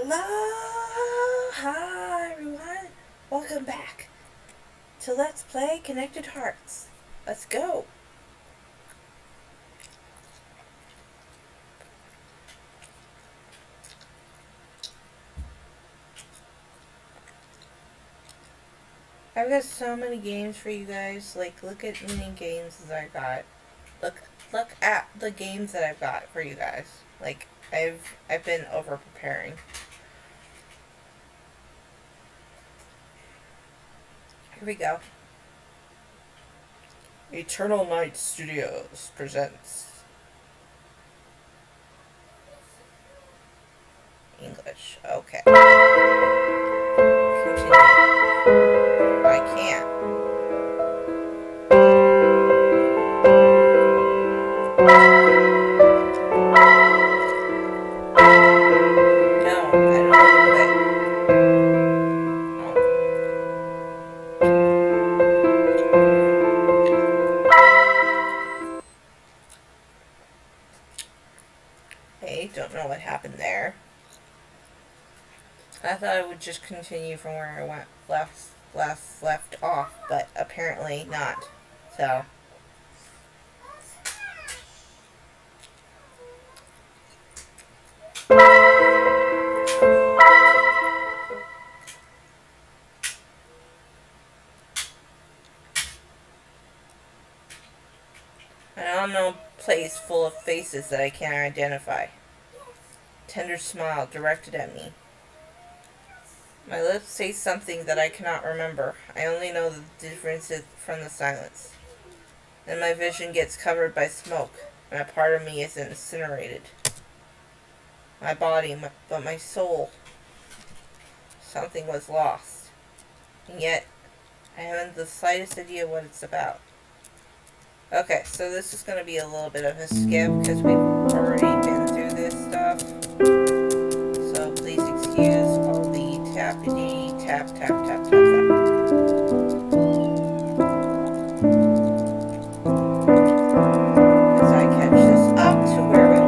Hi everyone, welcome back to Let's Play Connected Hearts. Let's go. I've got so many games for you guys. Like, look at many games that I got. Look at the games that I've got for you guys. Like, I've been over preparing. Here we go. Eternal Night Studios presents English. Okay. Continue. I can't. Don't know what happened there. I thought I would just continue from where I went left off, but apparently not. So an unknown place full of faces that I can't identify. Tender smile directed at me. My lips say something that I cannot remember. I only know the difference from the silence. Then my vision gets covered by smoke, and a part of me is incinerated. My body, but my soul. Something was lost. And yet, I haven't the slightest idea what it's about. Okay, so this is going to be a little bit of a skip because we've already been through this stuff. So please excuse all the tappity tap tap tap tap tap. As I catch this up to where we were.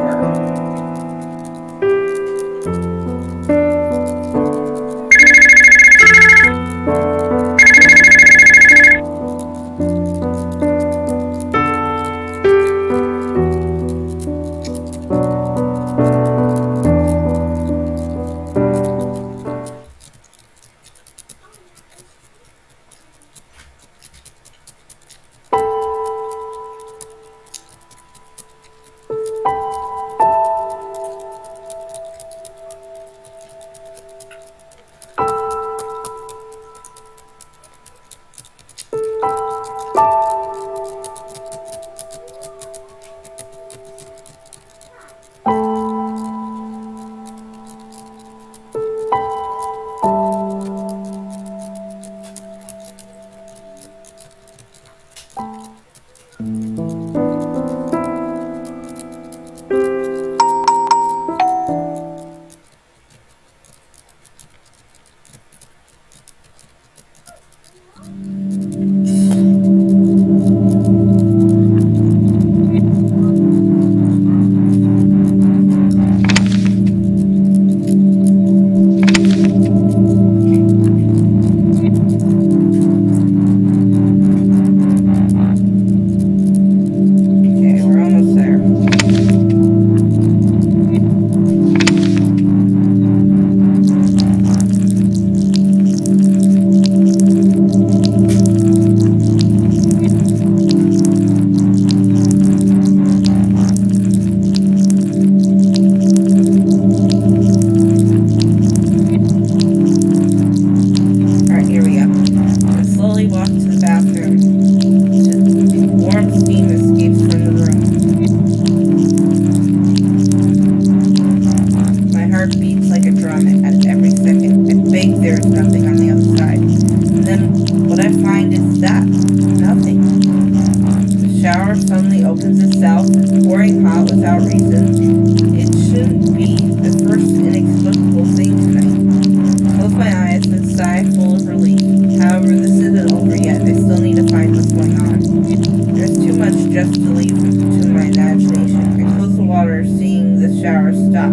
Seeing the shower stop.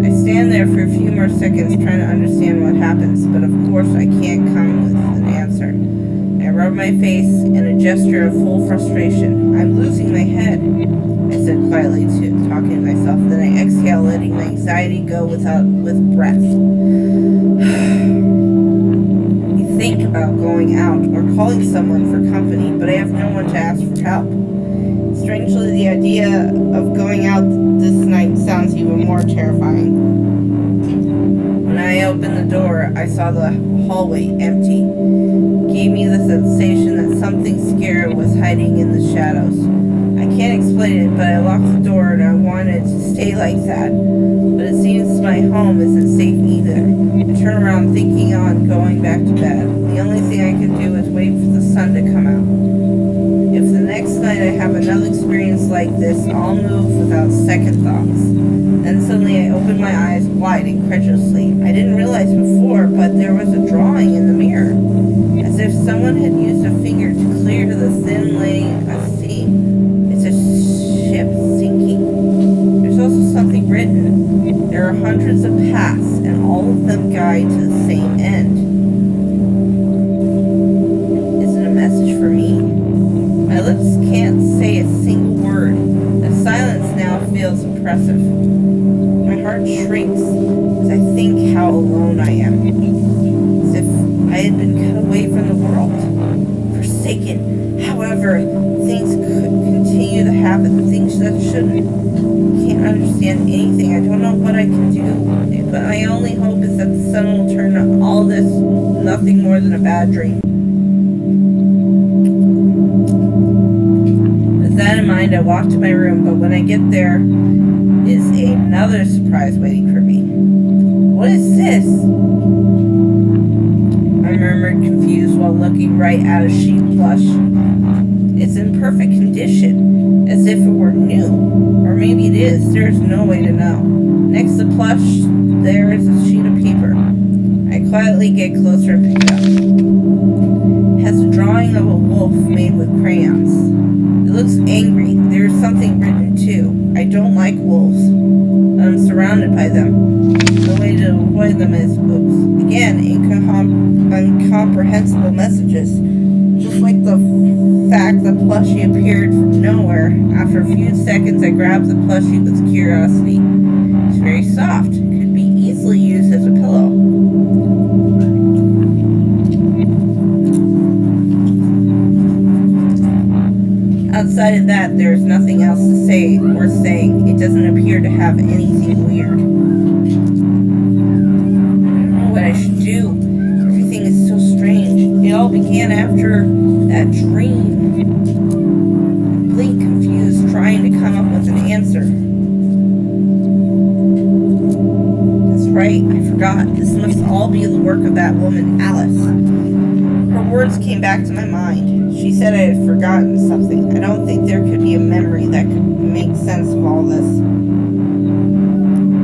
I stand there for a few more seconds trying to understand what happens, but of course I can't come with an answer. I rub my face in a gesture of full frustration. I'm losing my head, I said quietly, talking to myself. Then I exhale, letting my anxiety go with breath. I think about going out or calling someone for company, but I have no one to ask for help. Strangely, the idea of going out this night sounds even more terrifying. When I opened the door, I saw the hallway empty. It gave me the sensation that something scary was hiding in the shadows. I can't explain it, but I locked the door and I wanted to stay like that. But it seems my home isn't safe either. I turn around thinking on going back to bed. The only thing I can do is wait for the sun to come out. If the next night I have another experience like this, I'll move without second thoughts. Then suddenly I opened my eyes wide incredulously. I didn't realize before, but there was a drawing in the mirror, as if someone had used a finger to clear the thin layer of steam. It's a ship sinking. There's also something written. There are hundreds of paths, and all of them guide to the same end. Is it a message for me? My lips can't say a single word. The silence now feels oppressive. My heart shrinks as I think how alone I am. As if I had been cut away from the world. Forsaken. However, things could continue to happen. Things that shouldn't. I can't understand anything. I don't know what I can do. But my only hope is that the sun will turn all this nothing more than a bad dream. With that in mind, I walk to my room, but when I get there, is another surprise waiting for me. What is this? I murmured, confused, while looking right at a sheet plush. It's in perfect condition, as if it were new. Or maybe it is. There's no way to know. Next to the plush, there is a sheet of paper. I quietly get closer and pick it up. It has a drawing of a wolf made with crayons. It looks angry. There is something written too. I don't like wolves. I'm surrounded by them. The way to avoid them is oops. Again, incomprehensible messages. Just like the fact the plushie appeared from nowhere. After a few seconds, I grabbed the plushie with curiosity. It's very soft. It could be easily used as a pillow. Outside of that, there's nothing else to say or saying. It doesn't appear to have anything weird. I don't know what I should do. Everything is so strange. It all began after that dream. I blinked, confused, trying to come up with an answer. That's right, I forgot. This must all be the work of that woman, Alice. Her words came back to my mind. She said I had forgotten something. I don't think there could be a memory that could make sense of all this.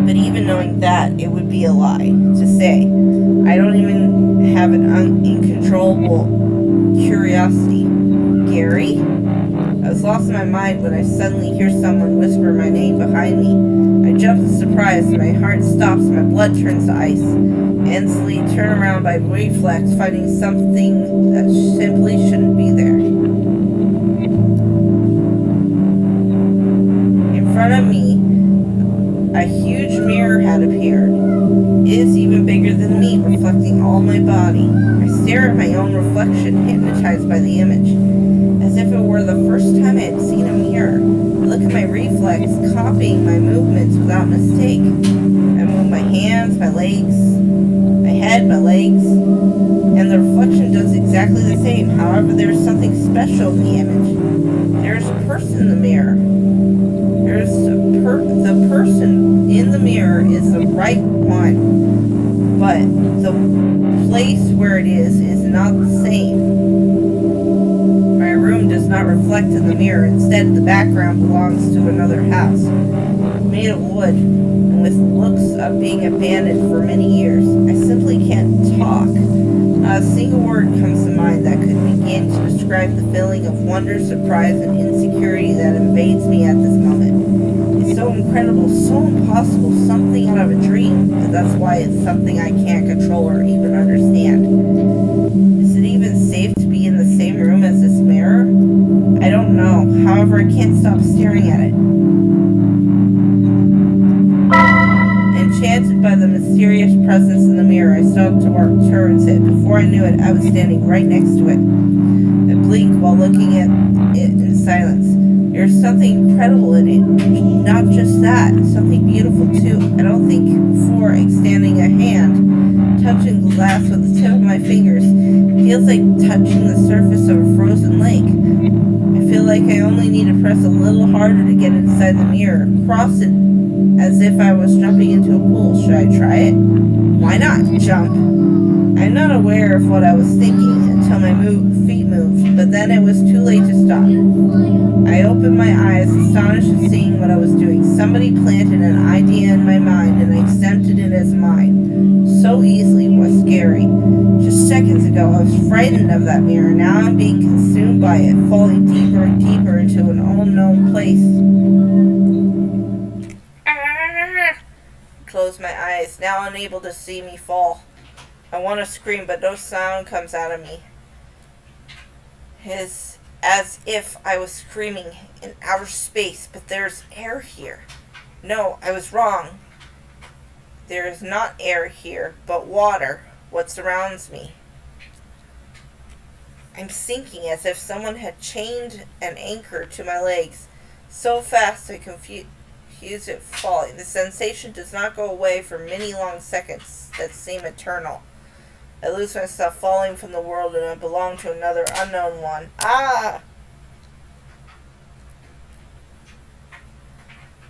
But even knowing that, it would be a lie to say. I don't even have an uncontrollable curiosity. Gary? I was lost in my mind when I suddenly hear someone whisper my name behind me. I jump in surprise, and my heart stops, and my blood turns to ice. I instantly turn around by reflex, finding something that simply shouldn't be there. In front of me, a huge mirror had appeared. It is even bigger than me, reflecting all my body. I stare at my own reflection, hypnotized by the image, as if it were the first time I had seen a mirror. I look at my reflex, copying my movements without mistake. I move my hands, my legs, my head, my legs, and the reflection does exactly the same. However, there is something special in the image. There is a person in the mirror. The person in the mirror is the right one, but the place where it is not the same. My room does not reflect in the mirror. Instead, the background belongs to another house, made of wood, and with looks of being abandoned for many years. I simply can't talk. Not a single word comes to mind that could begin to describe the feeling of wonder, surprise, and insecurity that invades me at this moment. It's so incredible, so impossible, something out of a dream. But that's why it's something I can't control or even understand. Is it even safe to be in the same room as this mirror? I don't know. However, I can't stop staring at it. Enchanted by the mysterious presence in the mirror, I started to work towards it. Before I knew it, I was standing right next to it. I blinked while looking at it in silence. There's something incredible in it. Not just that, something beautiful too. I don't think before extending a hand, touching the glass with the tip of my fingers, feels like touching the surface of a frozen lake. I feel like I only need to press a little harder to get inside the mirror, cross it as if I was jumping into a pool. Should I try it? Why not jump? I'm not aware of what I was thinking until my feet moved, but then it was too late to stop. I opened my eyes, astonished at seeing what I was doing. Somebody planted an idea in my mind, and I accepted it as mine. So easily. It was scary. Just seconds ago, I was frightened of that mirror. Now I'm being consumed by it, falling deeper and deeper into an unknown place. Close my eyes, now unable to see me fall. I want to scream, but no sound comes out of me. It's as if I was screaming in outer space, but there's air here. No, I was wrong. There is not air here, but water, what surrounds me. I'm sinking as if someone had chained an anchor to my legs. So fast I confuse it falling. The sensation does not go away for many long seconds that seem eternal. I lose myself falling from the world and I belong to another unknown one. Ah!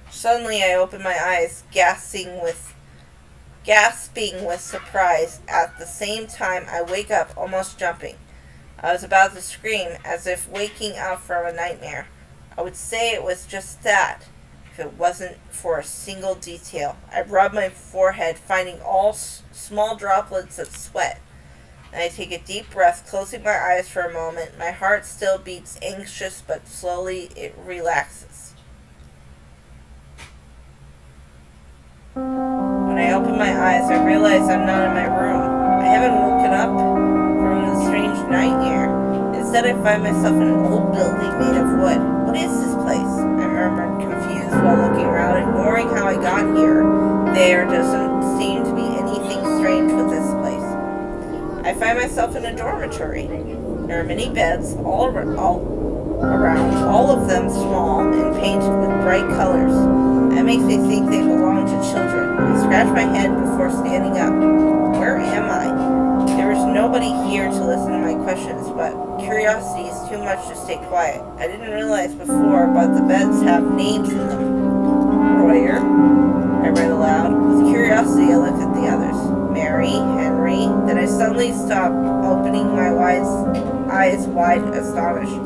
Suddenly I open my eyes, gasping with surprise. At the same time I wake up, almost jumping. I was about to scream, as if waking up from a nightmare. I would say it was just that, if it wasn't for a single detail. I rub my forehead, finding all small droplets of sweat. And I take a deep breath, closing my eyes for a moment. My heart still beats anxious, but slowly it relaxes. When I open my eyes, I realize I'm not in my room. I haven't woken up from the strange nightmare. Instead, I find myself in an old building made of wood. What is this place? I murmured, confused while looking around, ignoring how I got here. There doesn't seem to be anything strange with this place. I find myself in a dormitory. There are many beds all around, all of them small and painted with bright colors. That makes me think they belong to children. I scratch my head before standing up. Where am I? There is nobody here to listen to my questions, but curiosity is too much to stay quiet. I didn't realize before, but the beds have names in them. Royer, I read aloud. With curiosity, I looked at the others. Mary, Henry. Then I suddenly stopped, opening my eyes wide, astonished.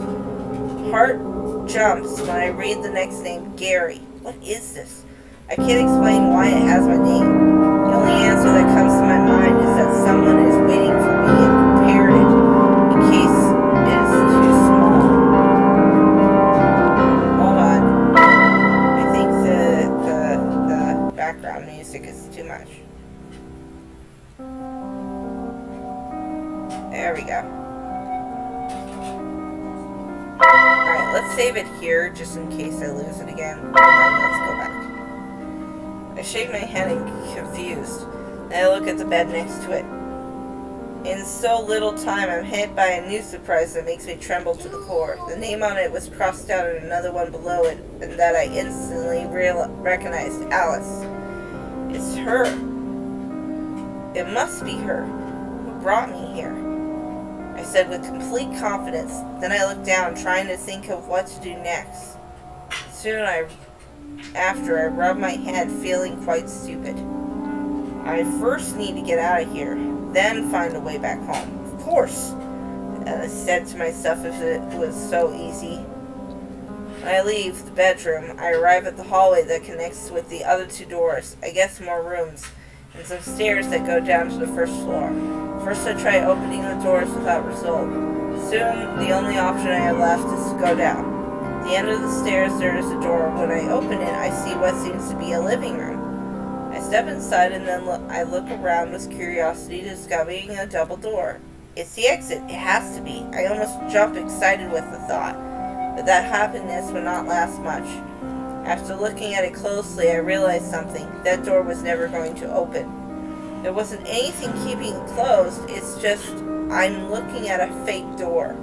Heart jumps when I read the next name, Gary. What is this? I can't explain why it has my name. The only answer that comes to my mind is that someone is waiting for me and prepared it in case it is too small. Hold on. I think the background music is too much. There we go. Alright, let's save it here just in case I lose it again. And then let's go back. I shake my head and confused. Then I look at the bed next to it. In so little time, I'm hit by a new surprise that makes me tremble to the core. The name on it was crossed out and another one below it, and that I instantly recognized, Alice. It's her. It must be her who brought me here, I said with complete confidence. Then I looked down, trying to think of what to do next. Soon after, I rubbed my head, feeling quite stupid. I first need to get out of here, then find a way back home. Of course, I said to myself, if it was so easy. When I leave the bedroom, I arrive at the hallway that connects with the other two doors. I guess more rooms, and some stairs that go down to the first floor. First I try opening the doors without result. Soon, the only option I have left is to go down. At the end of the stairs, there is a door. When I open it, I see what seems to be a living room. I step inside and then I look around with curiosity, discovering a double door. It's the exit. It has to be. I almost jump excited with the thought, but that happiness would not last much. After looking at it closely, I realized something. That door was never going to open. There wasn't anything keeping it closed. It's just I'm looking at a fake door.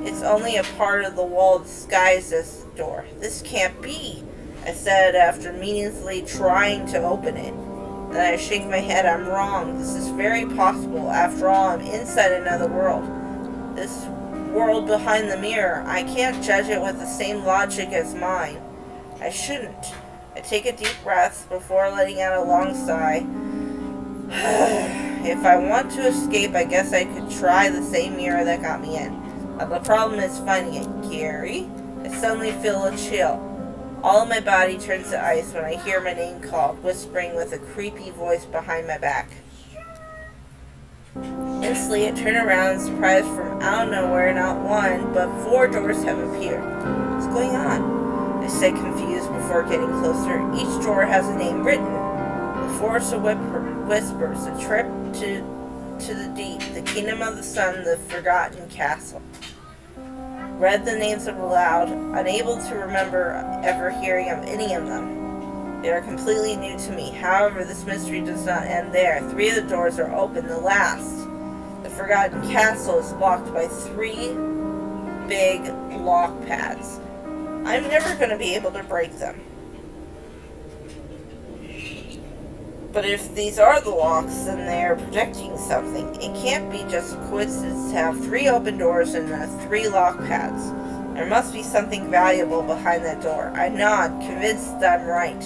It's only a part of the wall disguised as the door. This can't be, I said after meaningfully trying to open it. Then I shake my head. I'm wrong. This is very possible. After all, I'm inside another world. This world behind the mirror. I can't judge it with the same logic as mine. I shouldn't. I take a deep breath before letting out a long sigh. If I want to escape, I guess I could try the same mirror that got me in. But the problem is finding it. Gary? I suddenly feel a chill. All of my body turns to ice when I hear my name called, whispering with a creepy voice behind my back. Instantly, I turn around, surprised from out of nowhere, not one, but 4 doors have appeared. What's going on? I say, confused before getting closer. Each door has a name written. The Forest of Whispers, a trip to the deep, the Kingdom of the Sun, the Forgotten Castle. Read the names aloud, unable to remember ever hearing of any of them. They are completely new to me. However, this mystery does not end there. 3 of the doors are open. The last, the Forgotten Castle, is blocked by 3 big lock pads. I'm never going to be able to break them. But if these are the locks, then they are protecting something. It can't be just a coincidence to have 3 open doors and 3 lock pads. There must be something valuable behind that door. I nod, convinced that I'm right.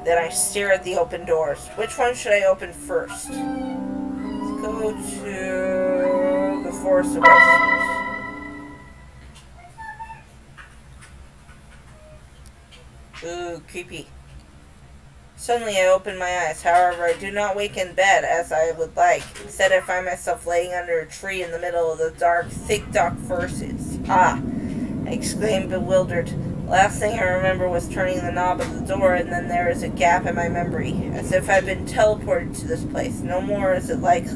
Then I stare at the open doors. Which one should I open first? Let's go to the Forest of Whispers. Ooh, creepy. Suddenly I open my eyes. However, I do not wake in bed as I would like. Instead, I find myself laying under a tree in the middle of the dark, thick forest. Ah! I exclaimed, bewildered. Last thing I remember was turning the knob of the door, and then there is a gap in my memory, as if I'd been teleported to this place. No more is it like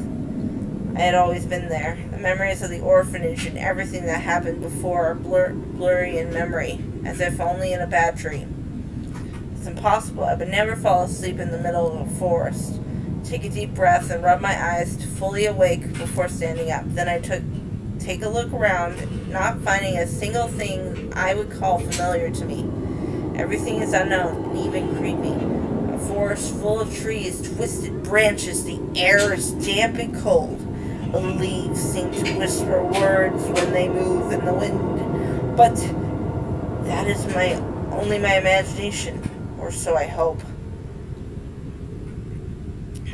I had always been there. The memories of the orphanage and everything that happened before are blurry in memory, as if only in a bad dream. It's impossible. I would never fall asleep in the middle of a forest. Take a deep breath and rub my eyes to fully awake before standing up. Then I take a look around, not finding a single thing I would call familiar to me. Everything is unknown and even creepy. A forest full of trees, twisted branches, the air is damp and cold. The leaves seem to whisper words when they move in the wind. But that is only my imagination. Or so I hope.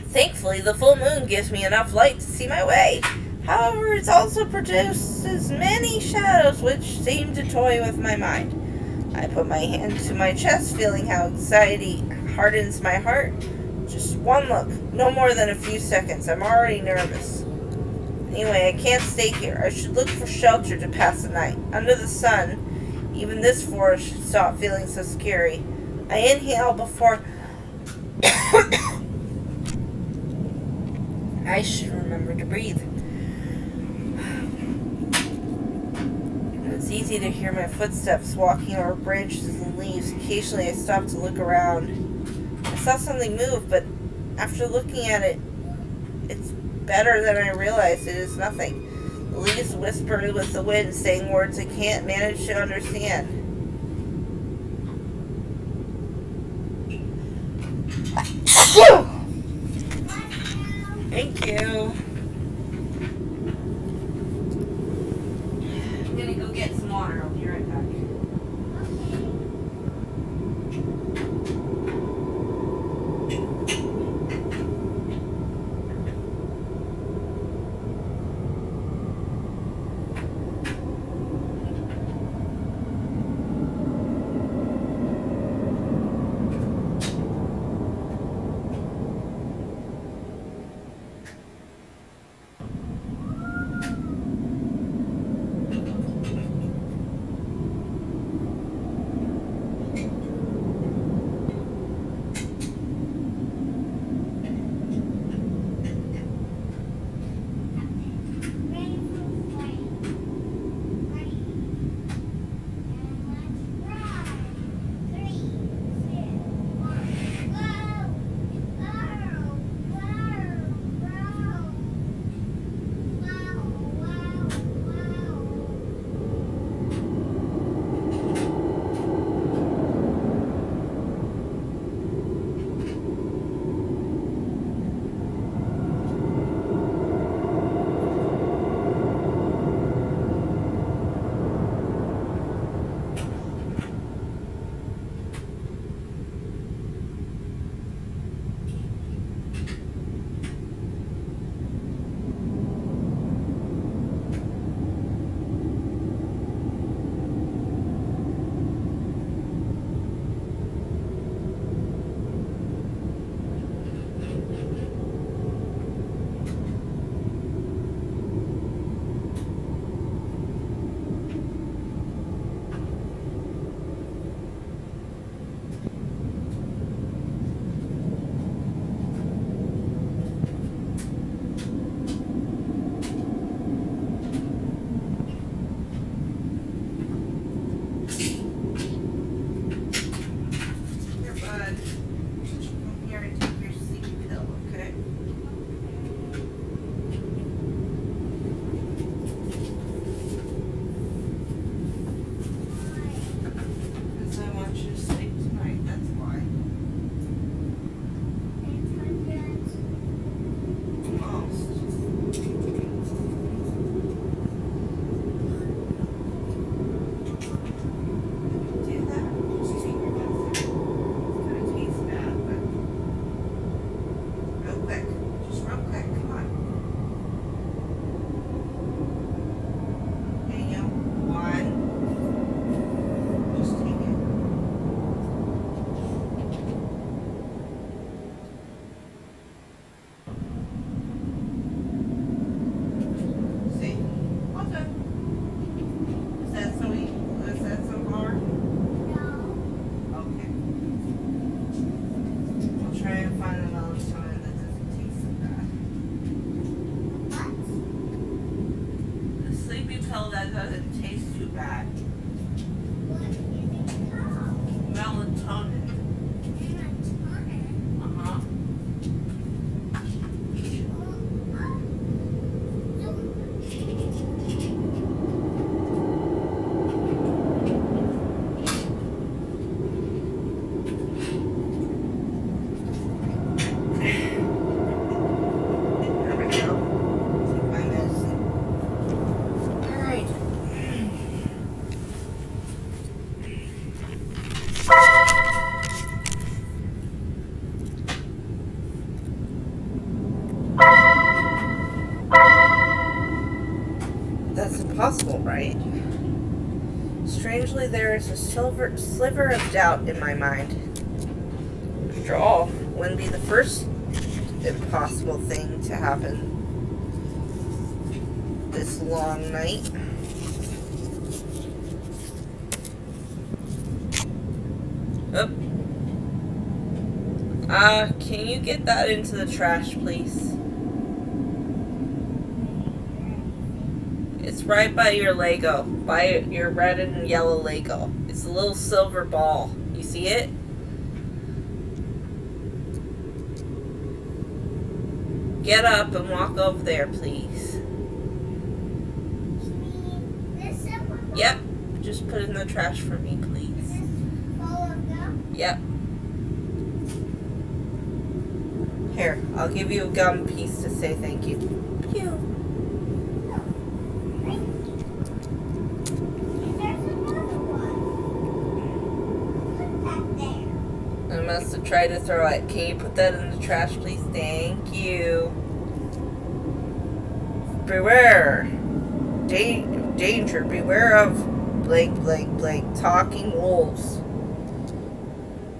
Thankfully, the full moon gives me enough light to see my way. However, it also produces many shadows which seem to toy with my mind. I put my hand to my chest, feeling how anxiety hardens my heart. Just one look, no more than a few seconds. I'm already nervous. Anyway, I can't stay here. I should look for shelter to pass the night. Under the sun, even this forest should stop feeling so scary. I inhale before I should remember to breathe. It's easy to hear my footsteps walking over branches and leaves. Occasionally I stop to look around. I saw something move, but after looking at it, it's better than I realized. It is nothing. The leaves whisper with the wind, saying words I can't manage to understand. Thank you. I'm gonna go get some water. I'll be right back. strangely there is a sliver of doubt in my mind. After all, wouldn't be the first impossible thing to happen this long night. Oh. Can you get that into the trash, please? It's right by your Lego. By your red and yellow Lego. It's a little silver ball. You see it? Get up and walk over there, please. Yep. Just put it in the trash for me, please. Yep. Here, I'll give you a gum piece to say thank you. Pew. I must have tried to throw it. Can you put that in the trash, please? Thank you. Beware. Danger. Beware of blank, blank, blank. Talking wolves.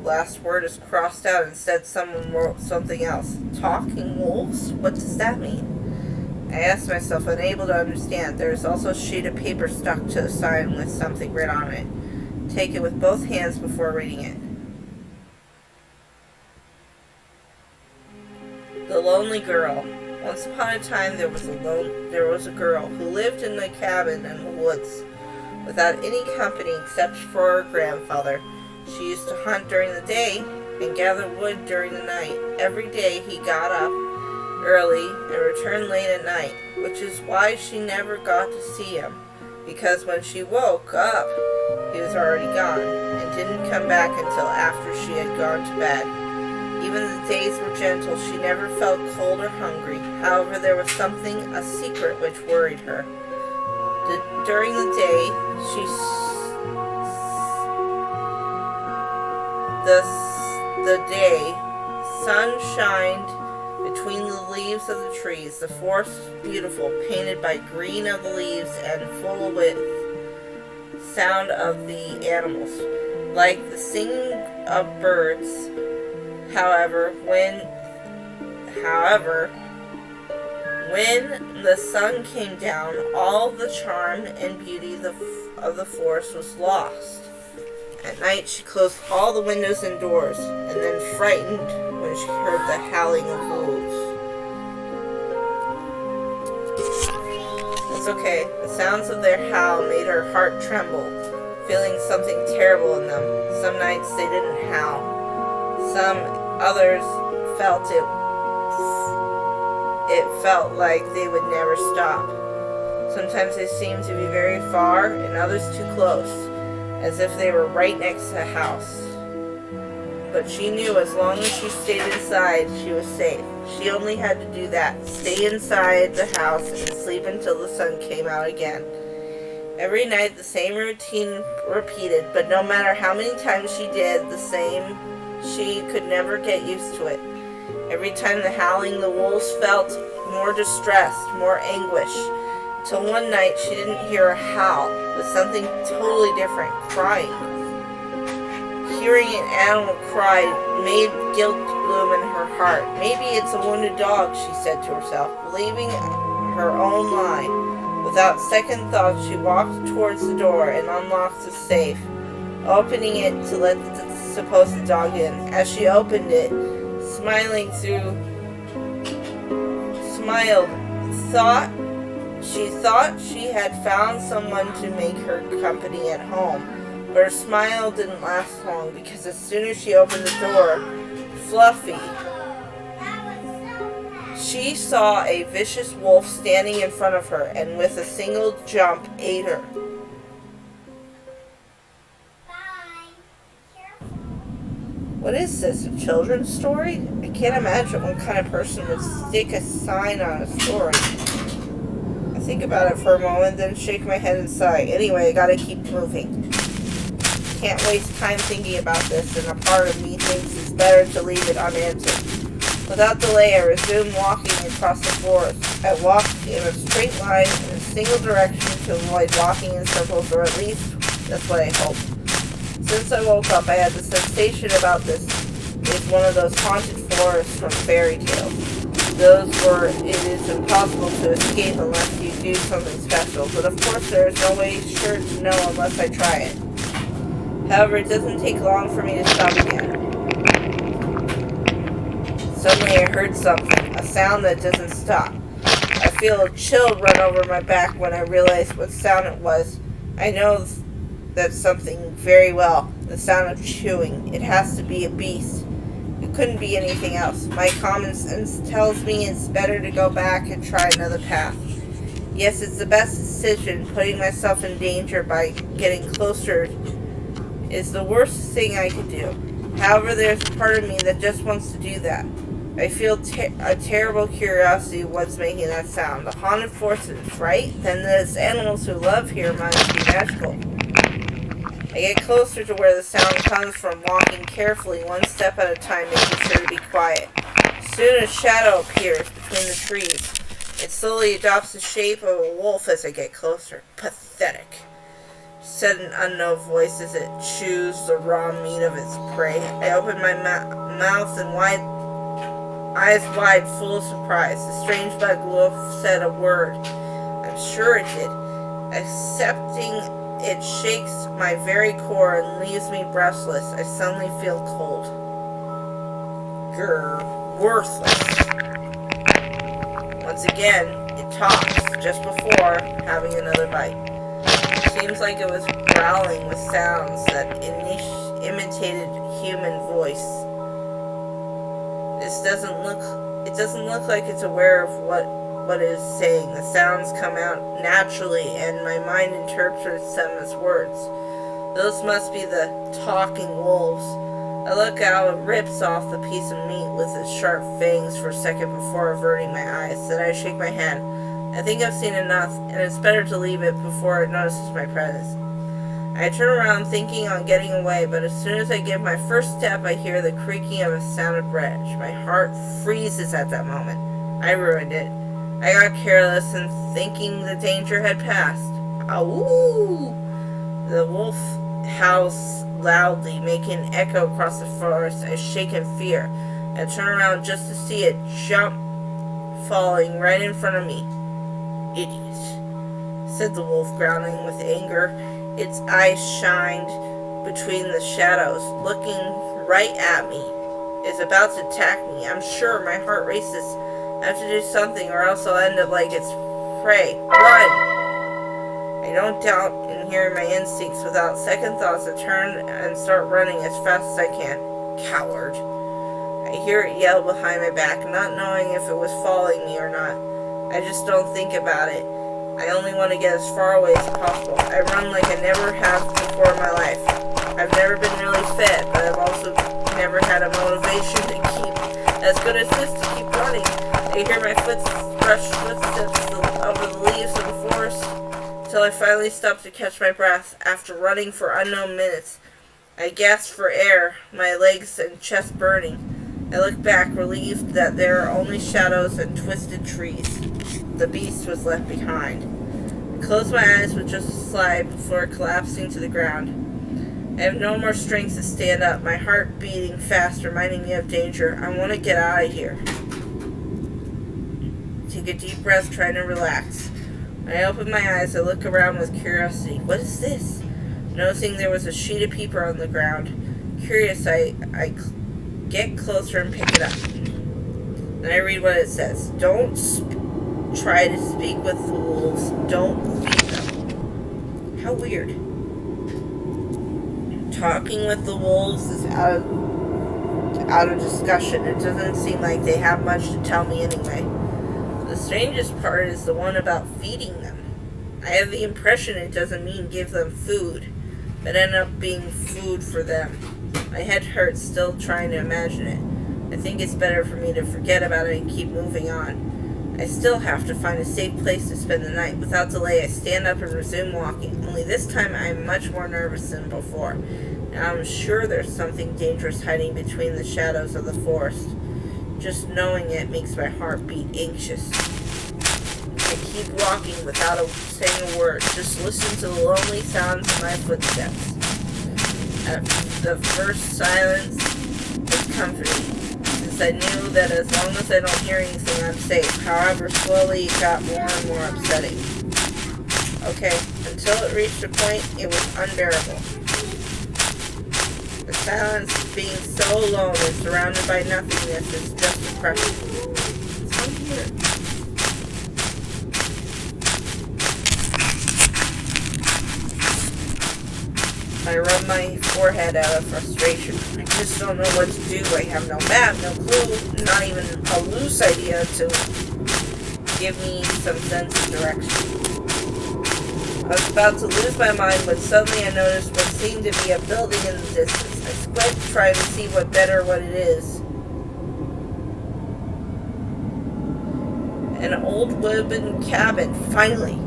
Last word is crossed out. Instead, someone wrote something else. Talking wolves? What does that mean? I asked myself, unable to understand. There is also a sheet of paper stuck to the sign with something written on it. Take it with both hands before reading it. The Lonely Girl. Once upon a time, there was a girl who lived in a cabin in the woods without any company except for her grandfather. She used to hunt during the day and gather wood during the night. Every day he got up early and returned late at night, which is why she never got to see him, because when she woke up, he was already gone and didn't come back until after she had gone to bed. Even the days were gentle. She never felt cold or hungry. However, there was something, a secret, which worried her. During the day, the day, sun shined between the leaves of the trees. The forest was beautiful, painted by green of the leaves and full with sound of the animals, like the singing of birds. However, when the sun came down, all the charm and beauty of the forest was lost. At night, she closed all the windows and doors, and then frightened when she heard the howling of wolves. It's okay. The sounds of their howl made her heart tremble, feeling something terrible in them. Some nights they didn't howl. Some others felt it felt like they would never stop. Sometimes they seemed to be very far, and others too close, as if they were right next to the house. But she knew as long as she stayed inside, she was safe. She only had to do that, stay inside the house and sleep until the sun came out again. Every night the same routine repeated, but no matter how many times she did the same, she could never get used to it. Every time the howling, the wolves felt more distressed, more anguish, till one night she didn't hear a howl, but something totally different, crying. Hearing an animal cry made guilt bloom in her heart. Maybe it's a wounded dog, she said to herself, believing her own lie. Without second thought, she walked towards the door and unlocked the safe, opening it to let the supposed dog in. As she opened it, she thought she had found someone to make her company at home. But her smile didn't last long, because as soon as she opened the door, Fluffy, she saw a vicious wolf standing in front of her, and with a single jump ate her. What is this, a children's story? I can't imagine what kind of person would stick a sign on a story. I think about it for a moment, then shake my head and sigh. Anyway, I gotta keep moving. Can't waste time thinking about this, and a part of me thinks it's better to leave it unanswered. Without delay, I resumed walking across the forest. I walked in a straight line in a single direction to avoid walking in circles, or at least That's what I hope. Since I woke up, I had the sensation about this is one of those haunted forests from fairy tales. Those where it is impossible to escape unless you do something special. But of course there is no way sure to know unless I try it. However, it doesn't take long for me to stop again. Suddenly I heard something, a sound that doesn't stop. I feel a chill run over my back when I realize what sound it was. I know that something very well. The sound of chewing. It has to be a beast. It couldn't be anything else. My common sense tells me it's better to go back and try another path. Yes, it's the best decision. Putting myself in danger by getting closer is the worst thing I could do. However, there's a part of me that just wants to do that. I feel a terrible curiosity what's making that sound. The haunted forces, right? Then those animals who live here must be magical. I get closer to where the sound comes from, walking carefully, one step at a time, making sure to be quiet. Soon a shadow appears between the trees. It slowly adopts the shape of a wolf as I get closer. Pathetic, said an unknown voice as it chews the raw meat of its prey. I open my mouth and eyes wide, full of surprise. The strange black wolf said a word. I'm sure it did. Accepting it shakes my very core and leaves me breathless. I suddenly feel cold. Grr, worthless. Once again, it talks, just before having another bite. It seems like it was growling with sounds that imitated human voice. It doesn't look like it's aware of what it is saying. The sounds come out naturally, and my mind interprets them as words. Those must be the talking wolves. I look out, it rips off the piece of meat with its sharp fangs for a second before averting my eyes. Then I shake my head. I think I've seen enough, and it's better to leave it before it notices my presence. I turn around thinking on getting away, but as soon as I give my first step, I hear the creaking of a sounded branch. My heart freezes at that moment. I ruined it. I got careless and thinking the danger had passed. Ow! The wolf howls loudly, making an echo across the forest. I shake in fear. I turn around just to see it jump, falling right in front of me. Idiot, said the wolf, growling with anger. Its eyes shined between the shadows, looking right at me. It's about to attack me. I'm sure. My heart races. I have to do something or else I'll end up like its prey. Run! I don't doubt in hearing my instincts. Without second thoughts, I turn and start running as fast as I can. Coward. I hear it yell behind my back, not knowing if it was following me or not. I just don't think about it. I only want to get as far away as possible. I run like I never have before in my life. I've never been really fit, but I've also never had a motivation to keep as good as this to keep running. I hear my footsteps over the leaves of the forest until I finally stop to catch my breath. After running for unknown minutes, I gasp for air, my legs and chest burning. I look back, relieved that there are only shadows and twisted trees. The beast was left behind. I close my eyes with just a slide before collapsing to the ground. I have no more strength to stand up, my heart beating fast, reminding me of danger. I want to get out of here. Take a deep breath, trying to relax. When I open my eyes, I look around with curiosity. What is this? Noticing there was a sheet of paper on the ground. Curious, I get closer and pick it up. Then I read what it says. Don't try to speak with the wolves. Don't feed them. How weird. Talking with the wolves is out of discussion. It doesn't seem like they have much to tell me anyway. The strangest part is the one about feeding them. I have the impression it doesn't mean give them food, but end up being food for them. My head hurts still trying to imagine it. I think it's better for me to forget about it and keep moving on. I still have to find a safe place to spend the night. Without delay, I stand up and resume walking. Only this time I am much more nervous than before. Now I'm sure there's something dangerous hiding between the shadows of the forest. Just knowing it makes my heart beat anxious. I keep walking without saying a word. Just listen to the lonely sounds of my footsteps. At the first silence was comforting, since I knew that as long as I don't hear anything, I'm safe. However, slowly it got more and more upsetting. Okay, until it reached a point, it was unbearable. The silence, being so alone and surrounded by nothingness, is just oppressive. It's right here. I rub my forehead out of frustration. I just don't know what to do. I have no map, no clue, not even a loose idea to give me some sense of direction. I was about to lose my mind when suddenly I noticed what seemed to be a building in the distance. I squint, trying to see what it is. An old wooden cabin, finally!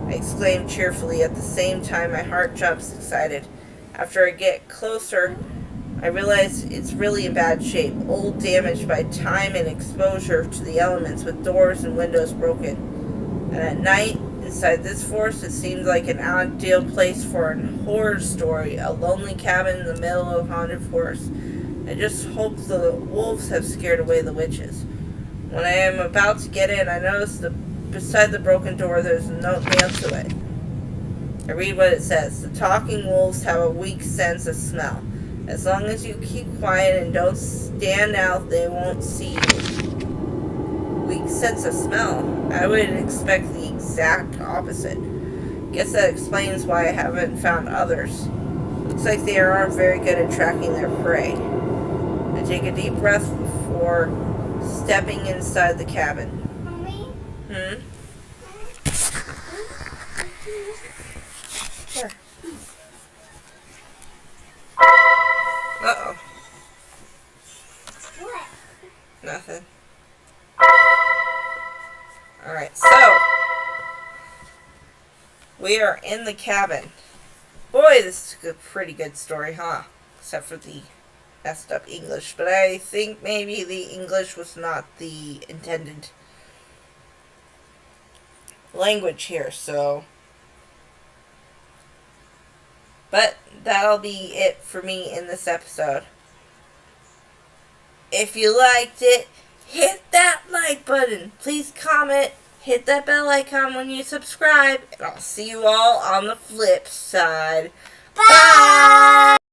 I exclaimed cheerfully. At the same time, my heart jumps excited. After I get closer, I realize it's really in bad shape. Old, damaged by time and exposure to the elements, with doors and windows broken. And at night, inside this forest, it seems like an ideal place for a horror story. A lonely cabin in the middle of a haunted forest. I just hope the wolves have scared away the witches. When I am about to get in, I notice beside the broken door there's a note nailed to it. I read what it says. The talking wolves have a weak sense of smell. As long as you keep quiet and don't stand out, they won't see you. Weak sense of smell? I would expect the exact opposite. Guess that explains why I haven't found others. Looks like they aren't very good at tracking their prey. I take a deep breath before stepping inside the cabin. Mommy? Here. Uh-oh. What? Nothing. Alright, so we are in the cabin. Boy, this is a pretty good story, huh? Except for the messed up English. But I think maybe the English was not the intended language here, so. But that'll be it for me in this episode. If you liked it, hit that like button. Please comment. Hit that bell icon when you subscribe. And I'll see you all on the flip side. Bye!